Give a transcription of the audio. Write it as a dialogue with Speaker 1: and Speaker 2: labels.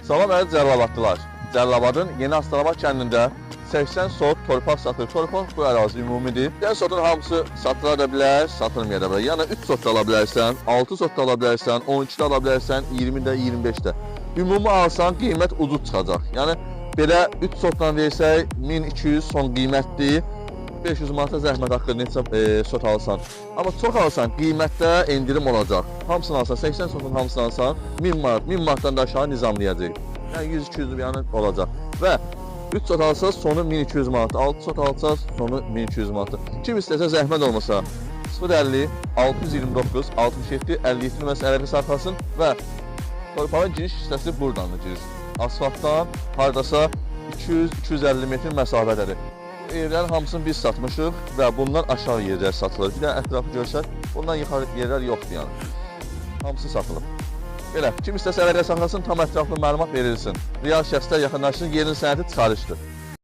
Speaker 1: Salam əziz Cəlilabadlılar. Cəlilabadın Yeni Astarabaş kəndində 80 sot torpaq satır. Torpaq bu ərazi ümumidir. Digər sotun hamısı satıla da bilər, satılmaya da bilər. Yəni 3 sot da ala bilərsən, 6 sot da ala bilərsən, 12 də ala bilərsən, 20 də, 25 də. Ümumi alsan qiymət ucuz çıxacaq. Yəni belə 3 sotla versək 1200 son qiymətdir. 500 manata zəhmət haqqı neçə sot alsan. Amma çox alsan qiymətdə endirim olacaq. Hamısını alsan, 80 sotun hamısını alsan 1000 manat, 1000 manatdan da aşağı nizamlayacaq. Yəni 100-200 yəni olacaq. Və 3 sot alsanız sonu 1200 manat, 6 sot alsanız sonu 1200 manat. Kim istəsə zəhmət olmasa 050 629 67 57 nömrəsi əlaqə saxlasın və torpağın giriş hissəsi buradan da girir. Asfaltdan hardasa 200-250 metr məsafədədir. Yerlərin hamısını biz satmışıq və bundan aşağı yerlər satılır. Bir də ətrafı görsək, bundan yuxarı yerlər yoxdur yəni. Hamısı satılıb. Belə, kim istəsə əlaqə saxlasın, tam ətraflı məlumat verilsin. Real şəxslər yaxınlaşsın, yerin sənədi çıxarışdır.